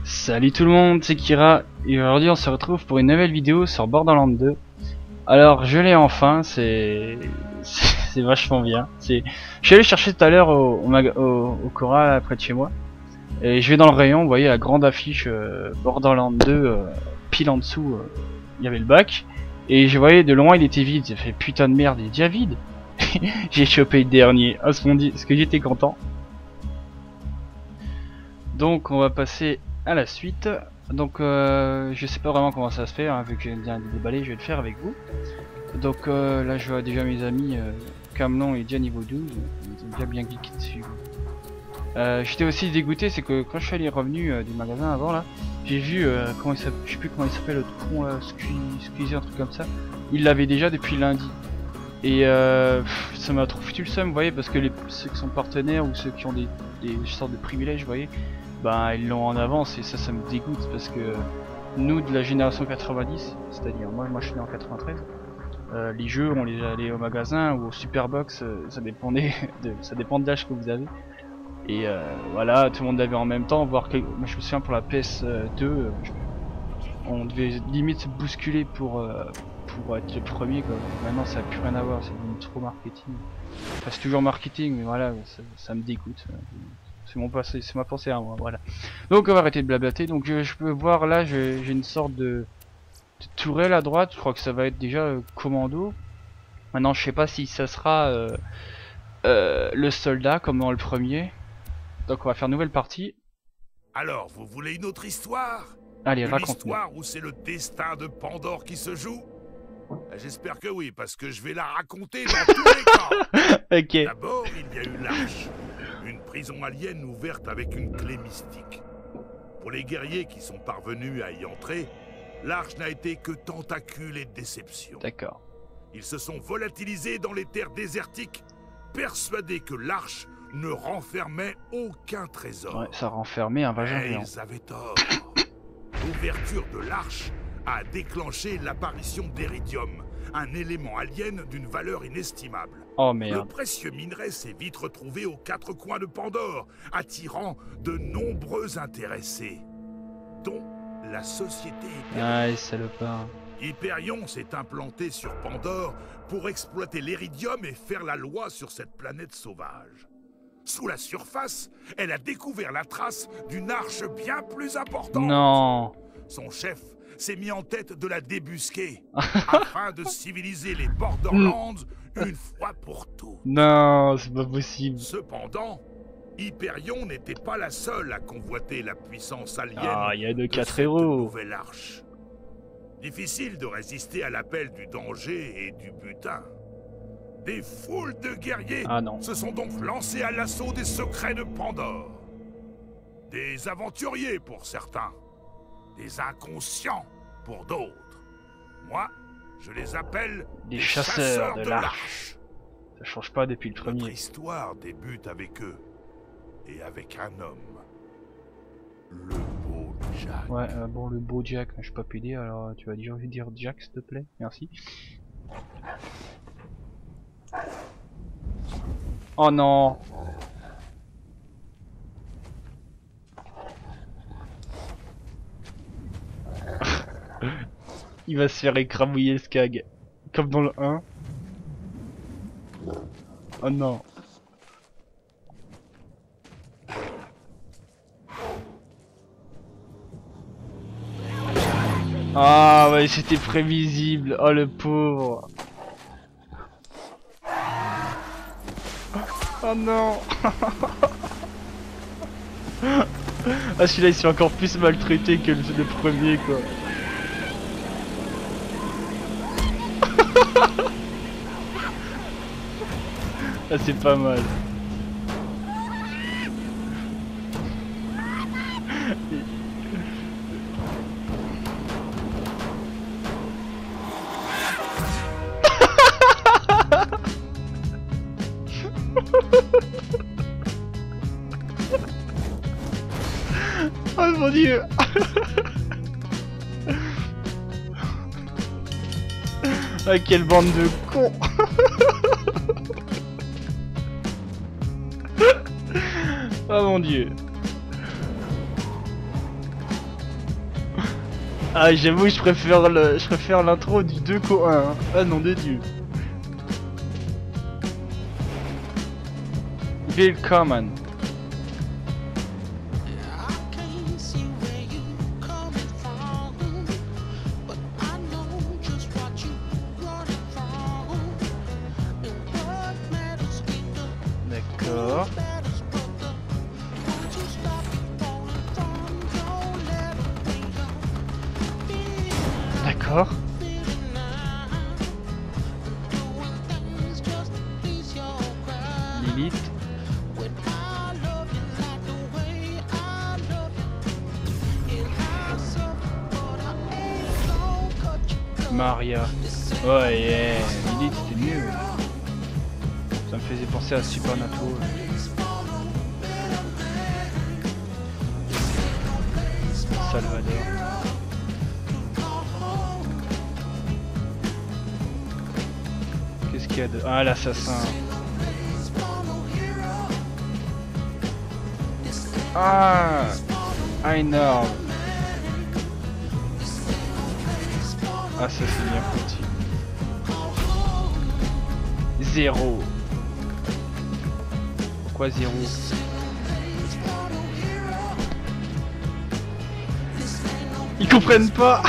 Salut tout le monde, c'est Kira et aujourd'hui on se retrouve pour une nouvelle vidéo sur Borderlands 2. Alors je l'ai enfin, c'est vachement bien. Je suis allé chercher tout à l'heure au Cora là, près de chez moi. Et je vais dans le rayon, vous voyez la grande affiche Borderlands 2, pile en dessous il y avait le bac. Et je voyais de loin il était vide, j'ai fait putain de merde, il est déjà vide. J'ai chopé le dernier, à ce que j'étais content. Donc on va passer à la suite. Donc je sais pas vraiment comment ça se fait, hein, vu que j'ai bien déballé, je vais le faire avec vous. Donc là je vois déjà mes amis Camelon et déjà niveau 12, ils ont déjà bien geeké dessus. J'étais aussi dégoûté, c'est que quand je suis allé revenu du magasin avant là, j'ai vu comment il s'appelle, je sais plus comment il s'appelle l'autre con là, Squeezie, un truc comme ça. Il l'avait déjà depuis lundi. Et ça m'a trop foutu le seum, vous voyez, parce que ceux qui sont partenaires ou ceux qui ont des sortes de privilèges, vous voyez, bah ils l'ont en avance et ça me dégoûte parce que nous de la génération 90, c'est-à-dire moi je suis né en 93, les jeux on les allait au magasin ou au Superbox, ça dépendait ça dépend de l'âge que vous avez. Et voilà, tout le monde l'avait en même temps, voire moi je me souviens pour la PS2, on devait limite se bousculer pour être le premier quoi. Maintenant ça n'a plus rien à voir, c'est devenu trop marketing. Enfin c'est toujours marketing mais voilà, ça me dégoûte. C'est mon passé, c'est ma pensée à moi, voilà. Donc on va arrêter de blablater, donc je peux voir là, j'ai une sorte de tourelle à droite, je crois que ça va être déjà commando. Maintenant je sais pas si ça sera le soldat comme dans le premier. Donc on va faire nouvelle partie. Alors, vous voulez une autre histoire? Allez, une raconte-nous. histoire où c'est le destin de Pandore qui se joue? J'espère que oui, parce que je vais la raconter dans tous les cas. Ok. D'abord, il y a eu l'Arche, une prison alien ouverte avec une clé mystique. Pour les guerriers qui sont parvenus à y entrer, l'Arche n'a été que tentacules et déception. D'accord. Ils se sont volatilisés dans les terres désertiques, persuadés que l'Arche ne renfermait aucun trésor. Ouais, ça renfermait un vagin géant. Ils avaient tort. L'ouverture de l'Arche a déclenché l'apparition d'Eridium, un élément alien d'une valeur inestimable. Oh Le merde. précieux minerai s'est vite retrouvé aux quatre coins de Pandore, attirant de nombreux intéressés, dont la société Hyperion. Ah, salopard. Hyperion s'est implanté sur Pandore pour exploiter l'Eridium et faire la loi sur cette planète sauvage. Sous la surface, elle a découvert la trace d'une arche bien plus importante. Non. Son chef s'est mis en tête de la débusquer, afin de civiliser les Borderlands une fois pour toutes. Non, c'est pas possible. Cependant, Hyperion n'était pas la seule à convoiter la puissance alien Ah, il y a de 4 cette héros. nouvelle arche. Difficile de résister à l'appel du danger et du butin. Des foules de guerriers se sont donc lancés à l'assaut des secrets de Pandore. Des aventuriers pour certains, des inconscients pour d'autres. Moi, je les appelle des chasseurs de l'Arche. Ça change pas depuis le premier. Notre histoire débute avec eux et avec un homme, le beau Jack. Ouais, bon, le beau Jack, je suis pas pédé, alors tu vas dire Jack s'il te plaît, merci. Oh non. Il va se faire écrabouiller le skag. Comme dans le 1. Oh non. Ah ouais, c'était prévisible. Oh le pauvre. Oh non. Ah celui-là il se fait encore plus maltraité que le premier quoi. Ah c'est pas mal. Oh mon dieu. Ah quelle bande de cons. Oh mon dieu. Ah j'avoue je préfère l'intro du 2 qu'au 1 hein. Ah nom de Dieu. Willkommen. D'accord. D'accord. Lilith. Maria. Oh yeah. Lilith c'était mieux. Ça me faisait penser à Supernatural. Salvador. Qu'est-ce qu'il y a de... Ah l'assassin. Ah I know. Ah ça c'est bien foutu. Zéro. Pourquoi zéro? Ils comprennent pas.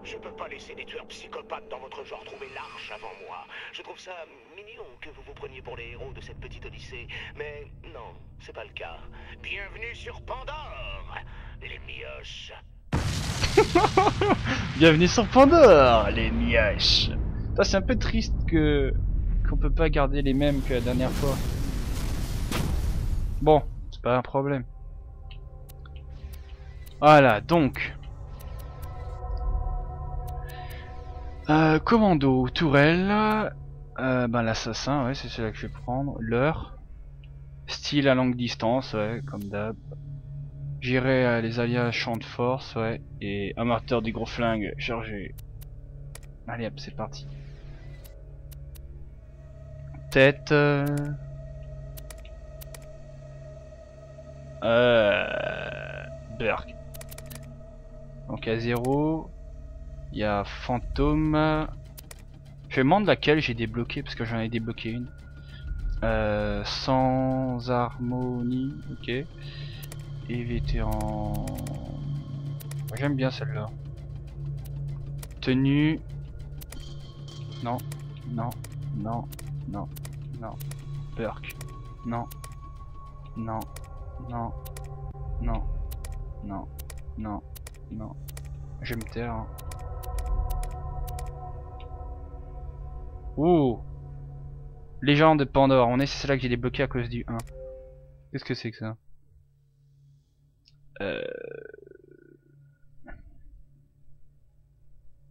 Je peux pas laisser des tueurs psychopathes dans votre genre trouver l'arche avant moi. Je trouve ça mignon que vous vous preniez pour les héros de cette petite odyssée. Mais non, c'est pas le cas. Bienvenue sur Pandore, les mioches. Bienvenue sur Pandore, les mioches. C'est un peu triste qu'on peut pas garder les mêmes que la dernière fois. Bon, c'est pas un problème. Voilà, donc. Commando, tourelle. Ben l'assassin, ouais, c'est celui-là que je vais prendre. L'heure. Style à longue distance, ouais, comme d'hab. Gérer les alliés champ de force, ouais. Et amateur du gros flingue, chargé. Allez hop, c'est parti. Tête. Burk. Donc à 0. Il y a fantôme. Je me demande laquelle j'ai débloqué parce que j'en ai débloqué une. Sans harmonie, ok. Et vétéran. J'aime bien celle-là. Tenue. Non, non, non, non, non. Perk. Non, non, non, non, non, non, non. Je vais me taire. Hein. Ouh. Légende de Pandore. On est c'est celle-là que j'ai débloqué à cause du 1. Qu'est-ce que c'est que ça?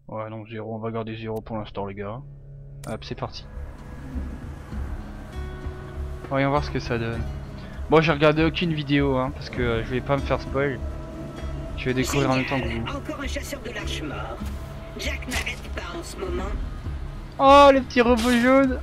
Ouais non 0, on va garder 0 pour l'instant les gars. Hop c'est parti. Voyons voir ce que ça donne. Bon j'ai regardé aucune vidéo hein, parce que je vais pas me faire spoil. Je vais découvrir en même temps que vous. Encore un chasseur de l'arche mort. Jack n'arrête pas en ce moment. Oh les petits robots jaunes.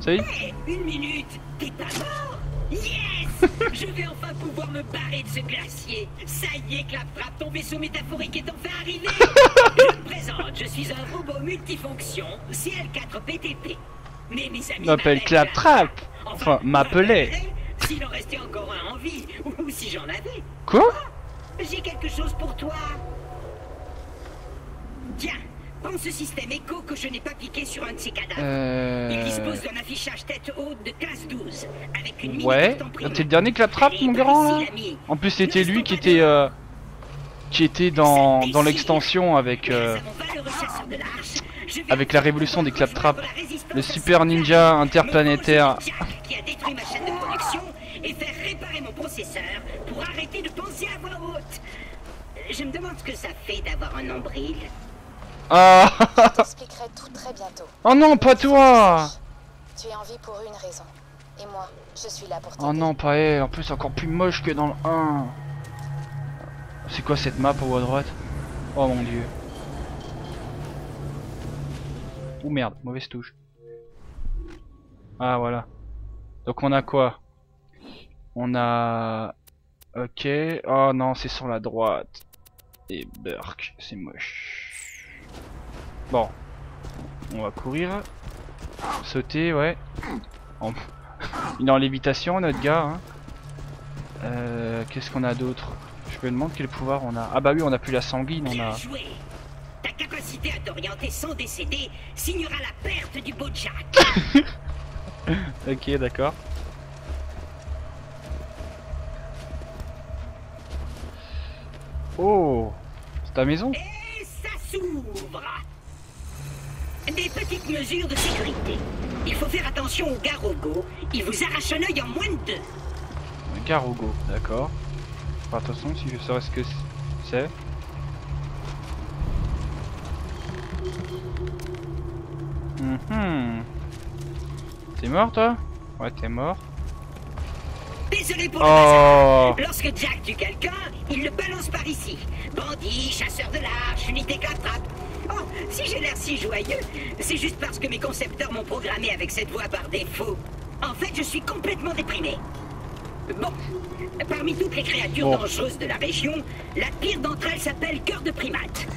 Ça y est? Hey, une minute, t'es pas mort? Yes. Je vais enfin pouvoir me barrer de ce glacier. Ça y est, Claptrap, ton vaisseau métaphorique est enfin arrivé. Je me présente, je suis un robot multifonction CL4PTP. Mais mes amis m'appellent Claptrap. Enfin, m'appelait. S'il en restait encore un en vie, ou si j'en avais. Quoi? J'ai quelque chose pour toi. Tiens, prends ce système écho que je n'ai pas piqué sur un de ces cadavres. Il dispose d'un affichage tête haute de classe 12 avec une ouais, c'était le dernier Claptrap mon grand là. En plus c'était lui qui était dans l'extension avec la révolution des Claptrap, le super ninja interplanétaire. Qui a détruit ma chaîne de production et fait réparer mon processeur pour arrêter de penser à voix haute. Je me demande ce que ça fait d'avoir un nombril. Ah. Je t'expliquerai tout très bientôt. Oh non, pas toi. Tu es en vie pour une raison. Et moi, je suis là pour t'aider. Oh non, pas elle. En plus, encore plus moche que dans le 1. C'est quoi cette map au haut à droite? Oh mon dieu. Ouh merde, mauvaise touche. Ah voilà. Donc on a quoi? On a... Ok. Oh non, c'est sur la droite. Et Burk, c'est moche. Bon. On va courir. Sauter, ouais. Il est en lévitation, notre gars. Hein. Qu'est-ce qu'on a d'autre? Je me demande quel pouvoir on a. Ah bah oui, on a plus la sanguine, on a... Ta capacité à t'orienter sans décéder signera la perte du beau Jack. Ok, d'accord. Oh, c'est ta maison? Et ça s'ouvre. Des petites mesures de sécurité. Il faut faire attention au Garogo. Il vous arrache un œil en moins de 2. Un Garogo, d'accord. Attention, si je saurais ce que c'est. T'es mort toi? Ouais, t'es mort. Désolé pour le hasard. Lorsque Jack tue quelqu'un, il le balance par ici. Bandit, chasseur de l'arche, unité claptrap. Oh, si j'ai l'air si joyeux, c'est juste parce que mes concepteurs m'ont programmé avec cette voix par défaut. En fait, je suis complètement déprimé. Bon, parmi toutes les créatures dangereuses de la région, la pire d'entre elles s'appelle Cœur de Primate.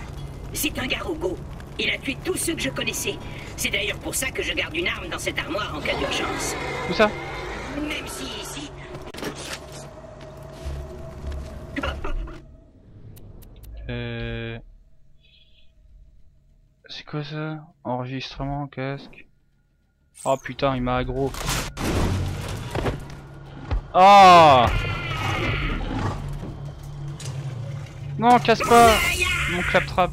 C'est un Garogo. Il a tué tous ceux que je connaissais. C'est d'ailleurs pour ça que je garde une arme dans cette armoire en cas d'urgence. Où ça? Même si ici... C'est quoi ça? Enregistrement, casque. Oh putain, il m'a aggro. Ah! Non, casse pas mon claptrap.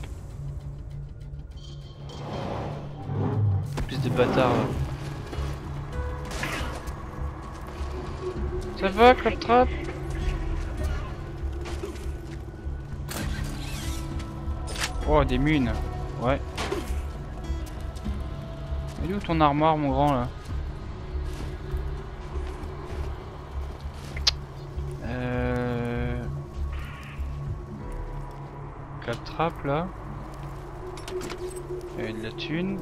Plus de bâtards. Ça va, claptrap? Oh, des mines. Ouais. Elle est où ton armoire, mon grand, là? Claptrap, là. Il y a de la thune.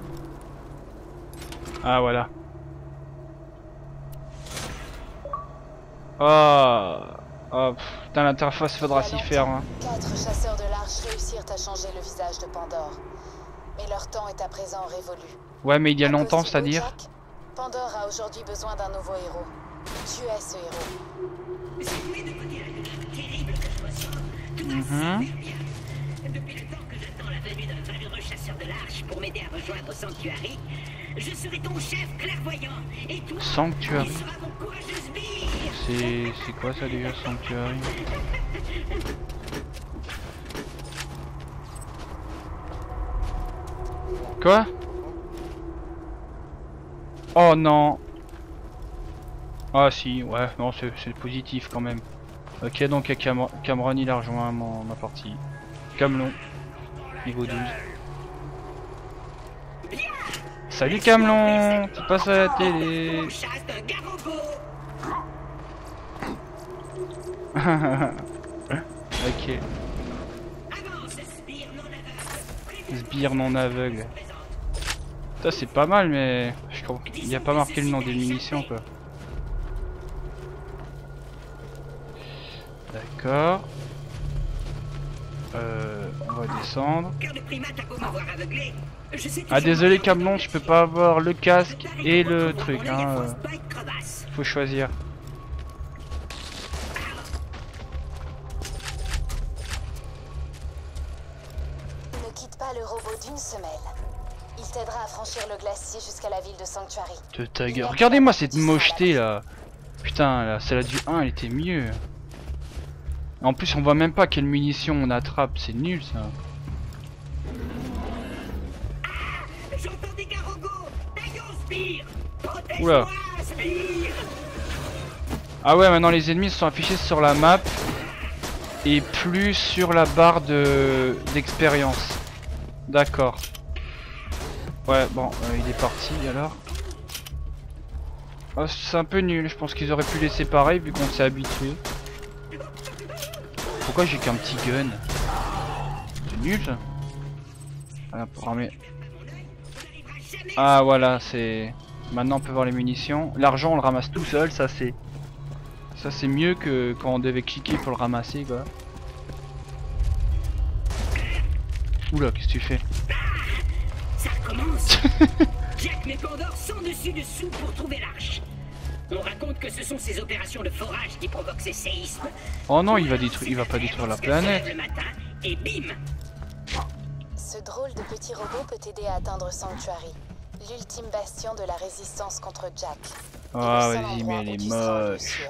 Ah, voilà. Oh, putain, l'interface faudra s'y faire. Hein. 4 chasseurs de l'arche réussirent à changer le visage de Pandore. Mais leur temps est à présent révolu. Ouais, mais il y a longtemps, c'est-à-dire Pandore a aujourd'hui besoin d'un nouveau héros. Tu es ce héros. Depuis le temps que j'attends la venue d'un valeureux chasseur de l'arche pour m'aider à rejoindre Sanctuary, je serai ton chef clairvoyant. Et toi, Sanctuary. tu seras mon courageux sbire. C'est quoi ça déjà, Sanctuary? Quoi? Oh non. Ah si, ouais, non, c'est positif quand même. Ok, donc Cameron il a rejoint ma partie. Camelon, niveau 12. Salut Camelon, tu passes à la télé. Ok. Sbire non aveugle. Ça c'est pas mal, mais je crois qu'il n'y a pas marqué le nom des munitions quoi. D'accord. On va descendre. Ah désolé Camelon, je peux pas avoir le casque et le truc hein. Faut choisir. Ne quitte pas le robot d'une semelle. Il t'aidera à franchir le glacier jusqu'à la ville de Sanctuary. De ta gueule. Regardez-moi cette mocheté là. Putain, là, celle-là du 1 elle était mieux. En plus on voit même pas quelle munition on attrape, c'est nul ça. Oula. Ah ouais, maintenant les ennemis sont affichés sur la map et plus sur la barre d'expérience. D'accord. Ouais, bon, il est parti alors. Oh, c'est un peu nul, je pense qu'ils auraient pu laisser pareil vu qu'on s'est habitué. Pourquoi j'ai qu'un petit gun? C'est nul ça. Voilà, pour ramer. Ah voilà, c'est... Maintenant on peut voir les munitions. L'argent on le ramasse tout seul, ça c'est Ça c'est mieux que quand on devait cliquer pour le ramasser quoi. Oula, qu'est-ce que tu fais? Ça commence. Jack met Pandore sans dessus dessous pour trouver l'arche. On raconte que ce sont ces opérations de forage qui provoquent ces séismes. Oh non, il va pas détruire la planète. Le matin, et bim. Ce drôle de petit robot peut t'aider à atteindre Sanctuary, l'ultime bastion de la résistance contre Jack. Ah vas-y, mais elle est moche.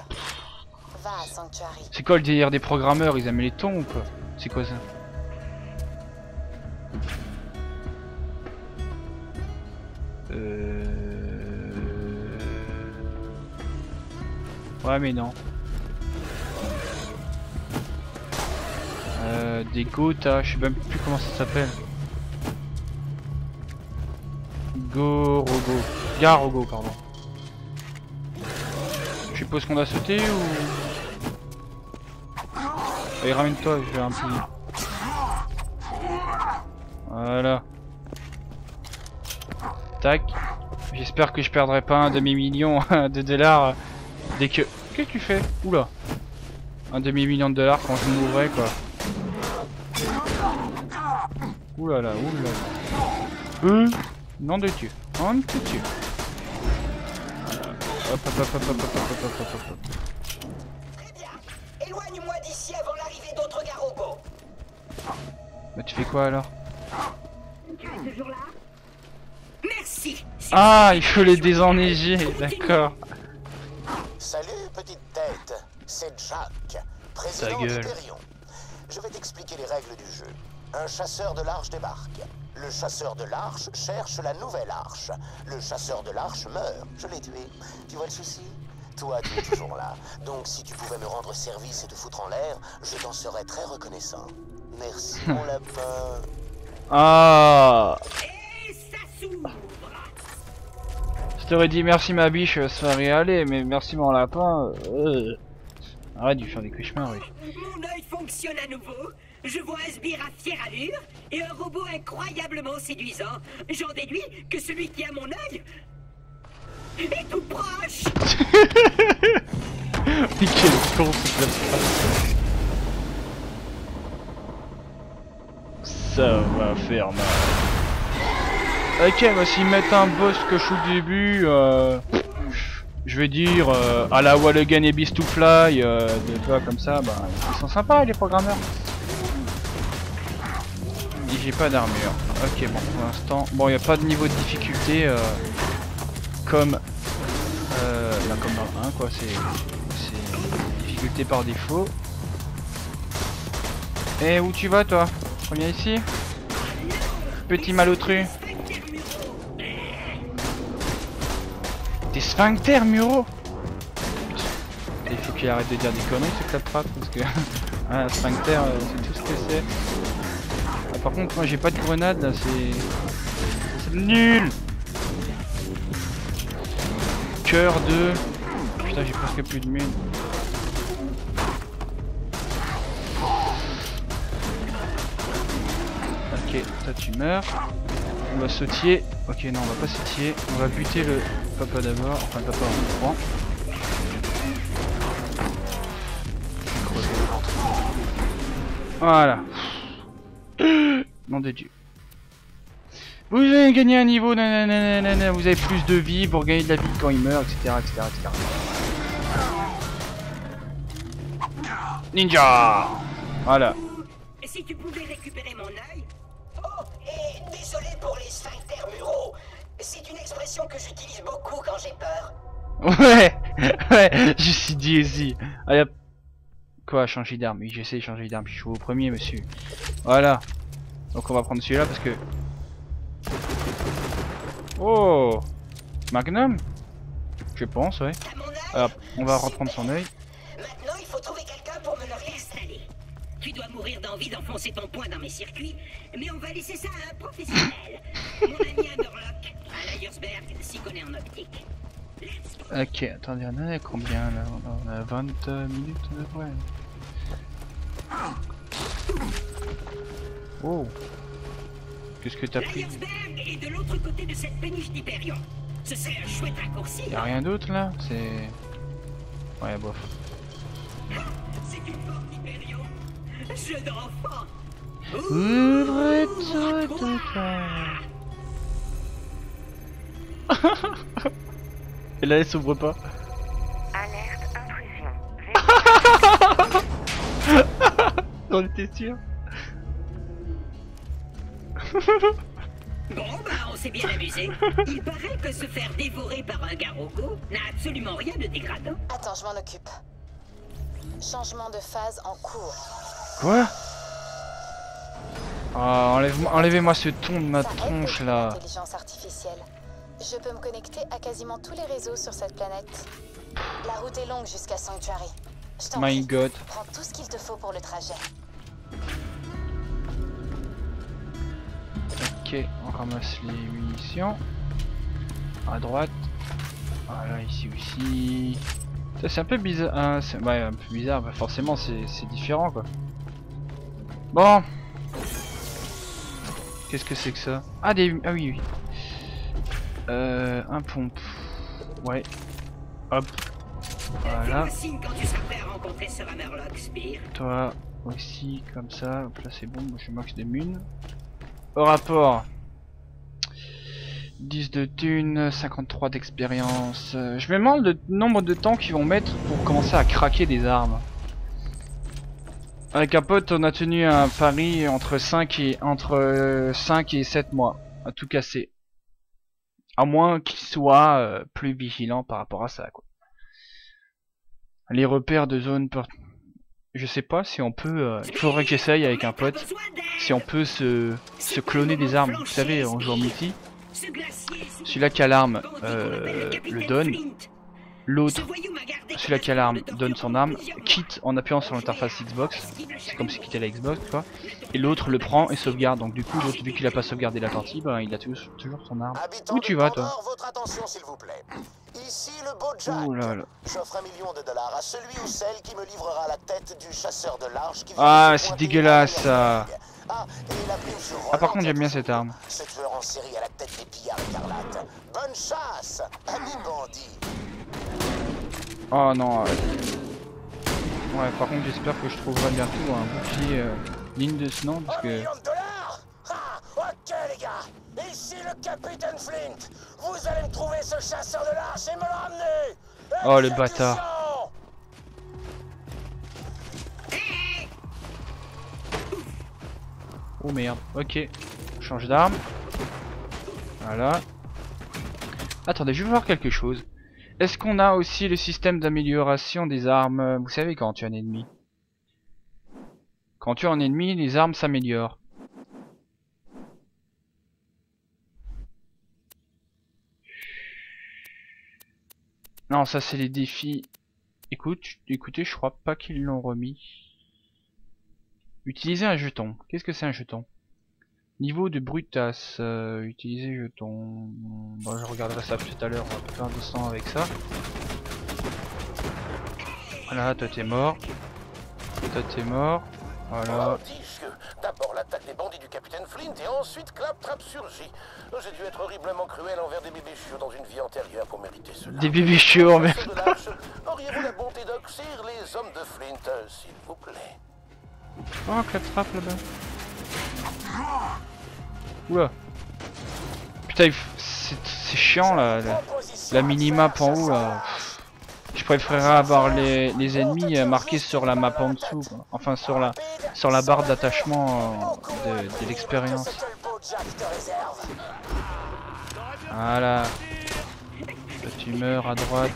Va à Sanctuary. C'est quoi le délire des programmeurs? Ils aiment les tons ou quoi? C'est quoi ça? Ouais mais non. Des Gota, je sais même plus comment ça s'appelle. Gorogo. Garogo, pardon. Je suppose qu'on a sauté ou... Allez, ramène-toi, je vais un peu... Voilà. Tac. J'espère que je perdrai pas un demi-million de dollars dès que... Qu'est-ce que tu fais? Oula. Un demi-million de dollars quand je mourrai quoi. Oulala, oulala. Nom de Dieu. Nom de Dieu. Hop hop hop hop hop hop hop hop hop. Très bien. Éloigne-moi d'ici avant l'arrivée d'autres garobos. Bah tu fais quoi alors? Tu es toujours là? Merci. Ah, il faut les désenneiger, d'accord. Salut petite tête, c'est Jack, président d'Hyperion. Je vais t'expliquer les règles du jeu. Un chasseur de l'arche débarque. Le chasseur de l'arche cherche la nouvelle arche. Le chasseur de l'arche meurt. Je l'ai tué. Tu vois le souci? Toi, tu es toujours là. Donc si tu pouvais me rendre service et te foutre en l'air, je t'en serais très reconnaissant. Merci mon lapin. Ah. Et ça s'ouvre. Je t'aurais dit merci ma biche, ça serait allé, mais merci mon lapin. Arrête de faire des cauchemars, oui. Mon œil fonctionne à nouveau. Je vois un sbire à fière allure et un robot incroyablement séduisant. J'en déduis que celui qui a mon œil est tout proche. Quel con cette phrase. Ça va faire mal. Ok, bah s'ils mettent un boss que je suis au début, je vais dire à la Wall Again et Beast to Fly, des fois comme ça, bah ils sont sympas les programmeurs. Et j'ai pas d'armure. Ok, bon pour l'instant, bon il n'y a pas de niveau de difficulté comme là, comme dans le 1 quoi, c'est difficulté par défaut. Et où tu vas toi? Reviens ici, petit malotru. Des sphincters muraux. Il faut qu'il arrête de dire des conneries ce claptrap parce que un sphincter c'est tout ce que c'est. Ah, par contre moi j'ai pas de grenade là, c'est nul. Cœur de... Putain j'ai presque plus de mine. Ok, toi tu meurs. On va sautiller. Ok non on va pas sautiller. On va buter le papa d'abord. Enfin le papa on prend. Voilà. Nom de Dieu. Vous avez gagné un niveau, nanana, vous avez plus de vie pour gagner de la vie quand il meurt, etc. etc., etc. Ninja. Voilà. Si tu pouvais récupérer mon œil. Oh, et désolé pour les sphincters muraux. C'est une expression que j'utilise beaucoup quand j'ai peur. Ouais, ouais, je suis dit aussi. Allez hop. Quoi, changer d'arme? Oui, j'essaie de changer d'arme. Je suis au premier, monsieur. Voilà. Donc on va prendre celui-là parce que... Oh, Magnum? Je pense, ouais. Alors, on va reprendre son œil. Maintenant, il faut trouver quelqu'un pour me le réinstaller. Tu dois mourir d'envie d'enfoncer ton poing dans mes circuits, mais on va laisser ça à un professionnel. Mon ami Hammerlock, à Layersberg, s'y connaît en optique. Ok, attendez, on a combien là? On a 20 minutes de vrai. Oh. Qu'est-ce que t'as pris? Layersberg est de l'autre côté de cette péniche d'Hyperion. Ce serait un chouette raccourci. Y'a rien d'autre là? C'est... Ouais, bof. C'est une porte Hyperion. Jeu d'enfant. Et là elle s'ouvre pas. Alerte intrusion. On était sûr. Bon bah on s'est bien amusé. Il paraît que se faire dévorer par un garrogo n'a absolument rien de dégradant. Attends, je m'en occupe. Changement de phase en cours. Quoi? Ah, enlevez-moi ce ton de ma Ça aide tronche beaucoup là. l'intelligence artificielle. Je peux me connecter à quasiment tous les réseaux sur cette planète. La route est longue jusqu'à Sanctuary. Je t'en My prie, God. prends tout ce qu'il te faut pour le trajet. Ok, on ramasse les munitions. À droite. Voilà, ici aussi. Ça c'est un peu bizarre. Hein, ouais, un peu bizarre. Bah, forcément, c'est différent quoi. Bon. Qu'est-ce que c'est que ça? Ah, ah oui, oui. Un pompe. Ouais. Hop. Voilà. Quand tu seras prêt à rencontrer Sir Hammerlock, Spire. Toi aussi, comme ça. Hop là, c'est bon. Moi, je max des munes. Au rapport. 10 de thunes, 53 d'expérience. Je me demande le nombre de temps qu'ils vont mettre pour commencer à craquer des armes. Avec un pote, on a tenu un pari entre 5 et 7 mois à tout casser. À moins qu'il soit plus vigilant par rapport à ça, quoi. Les repères de zone je sais pas si on peut... il faudrait que j'essaye avec un pote. Si on peut se cloner des armes. Vous savez, en jouant multi. Celui-là qui a l'arme le donne. L'autre, celui-là qui a l'arme donne son arme, quitte en appuyant sur l'interface Xbox. C'est comme si quittait la Xbox, quoi. Et l'autre le prend et sauvegarde. Donc du coup, l'autre, vu qu'il a pas sauvegardé la partie, bah, il a toujours son arme. Où tu vas, toi? Votre attention, s'il vous plaît. Ici le beau Jack. Ouh là là. J'offre $1 million à celui ou celle qui me livrera la tête du chasseur de l'arche qui Ah, c'est dégueulasse ça. Ah, et la plume sur Ah, par contre, j'aime bien cette arme. Ce tueur en série à la tête des pillards écarlates. Bonne chasse, ami bandit. Oh non. Ouais, par contre, j'espère que je trouverai bientôt un bouclier digne de ce nom parce que. $1 million? Ah, ok les gars. Ici le capitaine Flint. Vous allez me trouver ce chasseur de l'arche et me le ramener. Oh le bâtard. Oh merde. Ok. Change d'arme. Voilà. Attendez, je veux voir quelque chose. Est-ce qu'on a aussi le système d'amélioration des armes? Vous savez, quand tu es un ennemi. Quand tu es un ennemi, les armes s'améliorent. Non, ça c'est les défis. Écoutez, je crois pas qu'ils l'ont remis. Utiliser un jeton. Qu'est-ce que c'est un jeton? Niveau de brutasse. Utiliser jeton. Bon, je regarderai ça tout à l'heure. On va faire un descend avec ça. Voilà, toi t'es mort. Toi t'es mort. Voilà. D'abord l'attaque des bandits du capitaine Flint et ensuite Claptrap surgit. J'ai dû être horriblement cruel envers des bébés chiots dans une vie antérieure pour mériter cela. Des bébés chiots en même temps. Auriez-vous la bonté d'oxyre les hommes de Flint, s'il vous plaît? Oh, Claptrap là-bas. Oula. Putain, c'est chiant là, la minimap en haut là. Je préférerais avoir les ennemis marqués sur la map en dessous, quoi. Enfin sur la barre d'attachement de l'expérience. Voilà. Là, tu meurs à droite.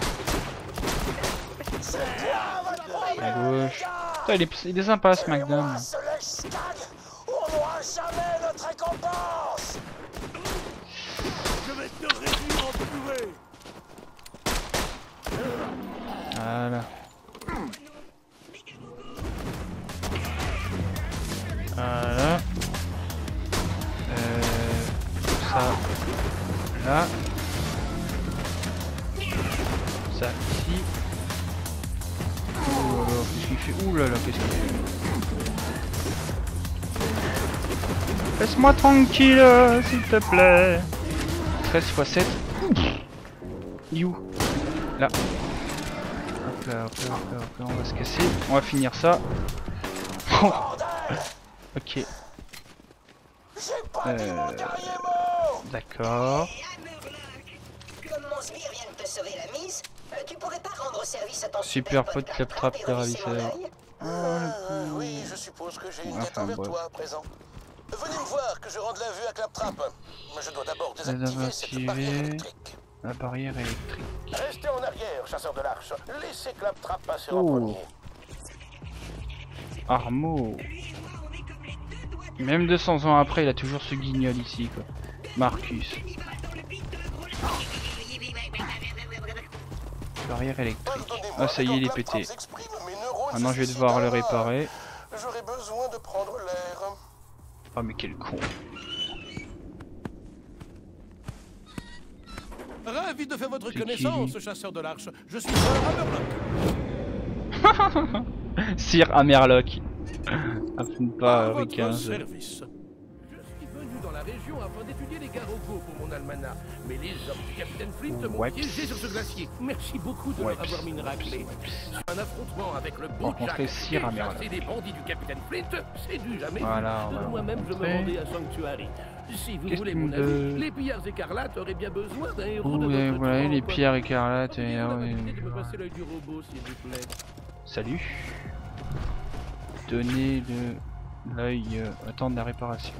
À gauche. Putain, il est sympa ce McDonald's. Voilà. Voilà. Ça. Là. Ça ici. Oh là là, qu'est-ce qu'il fait? Ouh là là, qu'est-ce qu'il fait? Laisse-moi tranquille, s'il te plaît. 13 x 7. Il est où? Là. Hop là, hop là, hop là, hop là, on va se casser. On va finir ça. Ok. D'accord. Super pote claptrap de ravisseur. Oui, je suppose que j'ai une tête envers toi à présent. Venez me voir que je rende la vue à Claptrap. Mais je dois d'abord désactiver cette barrière électrique. La barrière électrique. Restez en arrière, chasseur de l'arche. Laissez Claptrap passer en premier. Armo. Même 200 ans après, il a toujours ce guignol ici, quoi. Marcus. Barrière électrique. Ah, ça y est, il est pété. Maintenant, je vais devoir le réparer. J'aurais besoin de prendre l'air. Oh, mais quel con. Ravi de faire votre connaissance, chasseur de l'arche. Je suis Sir Hammerlock. Sir Hammerlock. Afin pas votre ricain. service. Je suis venu dans la région afin d'étudier les garogos pour mon almanach. Mais les hommes du capitaine Flint m'ont piégé sur ce glacier. Merci beaucoup de leur avoir mis une raclée. Un affrontement avec le beau Jack Sir Hammerlock. et des bandits du capitaine Flint, c'est du jamais. Voilà, Moi-même, je me rendais à Sanctuary. Si vous voulez mon avis, les pillards écarlates auraient bien besoin d'un héros de votre voilà, temps, les quoi. pillards écarlates et... De me passer l'œil du robot, s'il vous plaît. Salut. Donner l'œil... attendre la réparation.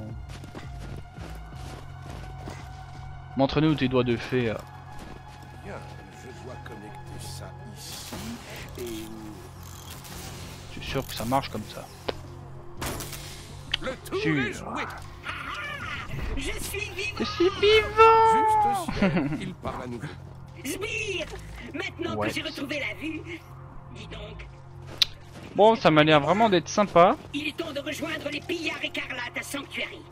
Montre-nous tes doigts de fée. Bien, je dois connecter ça ici et... C'est sûr que ça marche comme ça. Le tour est joué. Je suis vivant. Je suis vivant. Juste ciel, il parle à nouveau. Sbire. Maintenant que j'ai retrouvé la vue, dis donc. Bon, ça m'a l'air vraiment d'être sympa. Il est temps de rejoindre les pillards écarlates à Sanctuary.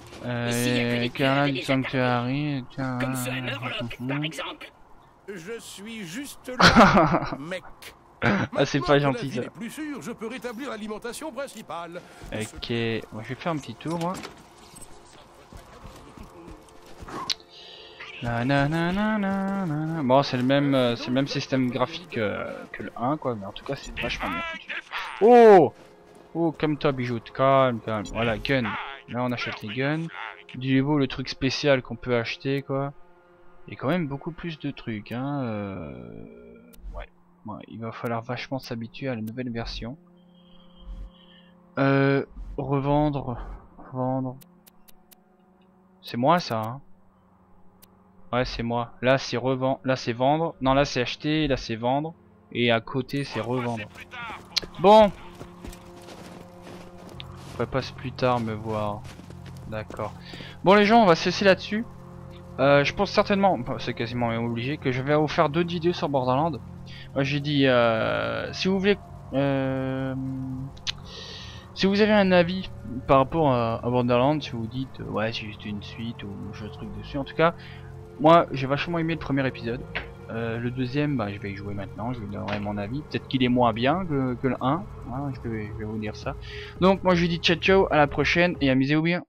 Écarlate Sanctuary, tiens. Comme ce Hammerlock, par exemple. Je suis juste là, mec. Ah, c'est pas gentil ça. Plus sûr, je peux rétablir l'alimentation principale. Ok, moi je vais faire un petit tour moi. Bon, c'est le même système graphique que le 1 quoi, mais en tout cas c'est vachement bien foutu. Oh, oh, calme-toi bijou, calme. Voilà, gun. Là on achète les guns. Du niveau le truc spécial qu'on peut acheter quoi. Il y a quand même beaucoup plus de trucs hein. Ouais, il va falloir vachement s'habituer à la nouvelle version. Revendre. C'est moi ça hein. Ouais, c'est moi. Là c'est revendre, là c'est vendre. Non, là c'est acheter, là c'est vendre. Et à côté c'est revendre. Bon. Passe plus tard me voir. D'accord. Bon les gens, on va se laisser là-dessus. Je pense certainement, c'est quasiment obligé, que je vais vous faire d'autres vidéos sur Borderlands. Moi j'ai dit, si vous voulez, si vous avez un avis par rapport à Borderlands, si vous dites, ouais c'est juste une suite ou je truc dessus, en tout cas, moi j'ai vachement aimé le premier épisode. Le deuxième, bah, je vais y jouer maintenant, je vous donnerai mon avis. Peut-être qu'il est moins bien que le 1, hein, je vais vous dire ça. Donc moi je vous dis ciao ciao, à la prochaine et amusez-vous bien.